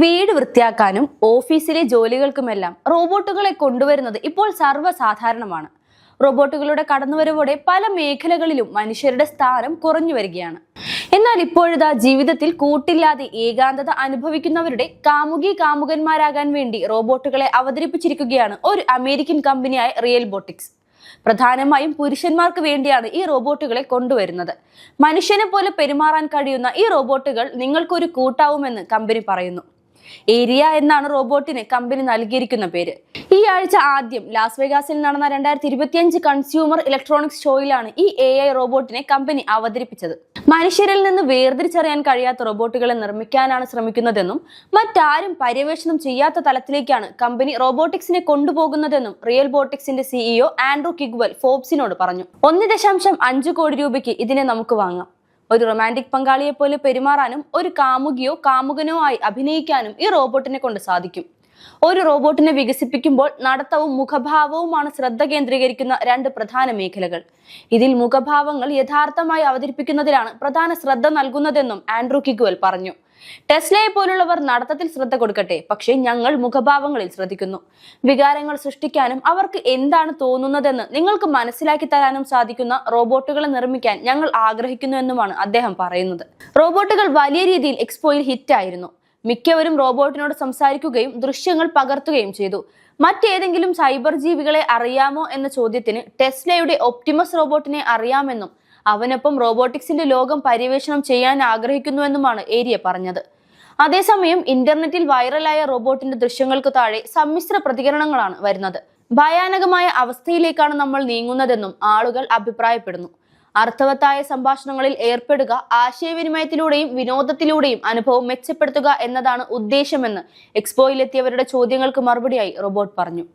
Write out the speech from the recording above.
വീട് വൃത്തിയാക്കാനും ഓഫീസിലെ ജോലികൾക്കുമെല്ലാം റോബോട്ടുകളെ കൊണ്ടുവരുന്നത് ഇപ്പോൾ സർവ്വസാധാരണമാണ്. റോബോട്ടുകളുടെ കടന്നുവരവോടെ പല മേഖലകളിലും മനുഷ്യരുടെ സ്ഥാനം കുറഞ്ഞു വരികയാണ്. എന്നാൽ ഇപ്പോഴിതാ ജീവിതത്തിൽ കൂട്ടില്ലാതെ ഏകാന്തത അനുഭവിക്കുന്നവരുടെ കാമുകന്മാരാകാൻ വേണ്ടി റോബോട്ടുകളെ അവതരിപ്പിച്ചിരിക്കുകയാണ് ഒരു അമേരിക്കൻ കമ്പനിയായ റിയൽബോട്ടിക്സ്. പ്രധാനമായും പുരുഷന്മാർക്ക് വേണ്ടിയാണ് ഈ റോബോട്ടുകളെ കൊണ്ടുവരുന്നത്. മനുഷ്യനെ പോലെ പെരുമാറാൻ കഴിയുന്ന ഈ റോബോട്ടുകൾ നിങ്ങൾക്കൊരു കൂട്ടാവുമെന്ന് കമ്പനി പറയുന്നു. ഏരിയ എന്നാണ് റോബോട്ടിന് കമ്പനി നൽകിയിരിക്കുന്ന പേര്. ഈ ആഴ്ച ആദ്യം ലാസ് വെഗാസിൽ നടന്ന 2025 കൺസ്യൂമർ ഇലക്ട്രോണിക്സ് ഷോയിലാണ് ഈ AI റോബോട്ടിനെ കമ്പനി അവതരിപ്പിച്ചത്. മനുഷ്യരിൽ നിന്ന് വേർതിരിച്ചറിയാൻ കഴിയാത്ത റോബോട്ടുകളെ നിർമ്മിക്കാനാണ് ശ്രമിക്കുന്നതെന്നും മറ്റാരും പര്യവേഷണം ചെയ്യാത്ത തലത്തിലേക്കാണ് കമ്പനി റോബോട്ടിക്സിനെ കൊണ്ടുപോകുന്നതെന്നും റിയൽബോട്ടിക്സിന്റെ CEO ആൻഡ്രൂ കിഗ്വെൽ ഫോബ്സിനോട് പറഞ്ഞു. 1.5 കോടി രൂപയ്ക്ക് ഇതിനെ നമുക്ക് വാങ്ങാം. ഒരു റൊമാൻറ്റിക് പങ്കാളിയെ പോലെ പെരുമാറാനും ഒരു കാമുകിയോ കാമുകനോ ആയി അഭിനയിക്കാനും ഈ റോബോട്ടിനെ കൊണ്ട് സാധിക്കും. ഒരു റോബോട്ടിനെ വികസിപ്പിക്കുമ്പോൾ നടത്തവും മുഖഭാവവുമാണ് ശ്രദ്ധ കേന്ദ്രീകരിക്കുന്ന രണ്ട് പ്രധാന മേഖലകൾ. ഇതിൽ മുഖഭാവങ്ങൾ യഥാർത്ഥമായി അവതരിപ്പിക്കുന്നതിലാണ് പ്രധാന ശ്രദ്ധ നൽകുന്നതെന്നും ആൻഡ്രൂ കിഗ്വെൽ പറഞ്ഞു. ടെസ്ലയെ പോലുള്ളവർ നടത്തത്തിൽ ശ്രദ്ധ കൊടുക്കട്ടെ, പക്ഷേ ഞങ്ങൾ മുഖഭാവങ്ങളിൽ ശ്രദ്ധിക്കുന്നു. വികാരങ്ങൾ സൃഷ്ടിക്കാനും അവർക്ക് എന്താണ് തോന്നുന്നതെന്ന് നിങ്ങൾക്ക് മനസ്സിലാക്കി തരാനും സാധിക്കുന്ന റോബോട്ടുകളെ നിർമ്മിക്കാൻ ഞങ്ങൾ ആഗ്രഹിക്കുന്നുവെന്നുമാണ് അദ്ദേഹം പറയുന്നത്. റോബോട്ടുകൾ വലിയ രീതിയിൽ എക്സ്പോയിൽ ഹിറ്റായിരുന്നു. മിക്കവരും റോബോട്ടിനോട് സംസാരിക്കുകയും ദൃശ്യങ്ങൾ പകർത്തുകയും ചെയ്തു. മറ്റേതെങ്കിലും സൈബർ ജീവികളെ അറിയാമോ എന്ന ചോദ്യത്തിന് ടെസ്ലയുടെ ഒപ്റ്റിമസ് റോബോട്ടിനെ അറിയാമെന്നും അവനൊപ്പം റോബോട്ടിക്സിന്റെ ലോകം പര്യവേഷണം ചെയ്യാൻ ആഗ്രഹിക്കുന്നുവെന്നുമാണ് ഏരിയ പറഞ്ഞത്. അതേസമയം ഇന്റർനെറ്റിൽ വൈറലായ റോബോട്ടിന്റെ ദൃശ്യങ്ങൾക്ക് താഴെ സമ്മിശ്ര പ്രതികരണങ്ങളാണ് വരുന്നത്. ഭയാനകമായ അവസ്ഥയിലേക്കാണ് നമ്മൾ നീങ്ങുന്നതെന്നും ആളുകൾ അഭിപ്രായപ്പെടുന്നു. അർത്ഥവത്തായ സംഭാഷണങ്ങളിൽ ഏർപ്പെടുക, ആശയവിനിമയത്തിലൂടെയും വിനോദത്തിലൂടെയും അനുഭവം മെച്ചപ്പെടുത്തുക എന്നതാണ് ഉദ്ദേശമെന്ന് എക്സ്പോയിലെത്തിയവരുടെ ചോദ്യങ്ങൾക്ക് മറുപടിയായി റോബോട്ട് പറഞ്ഞു.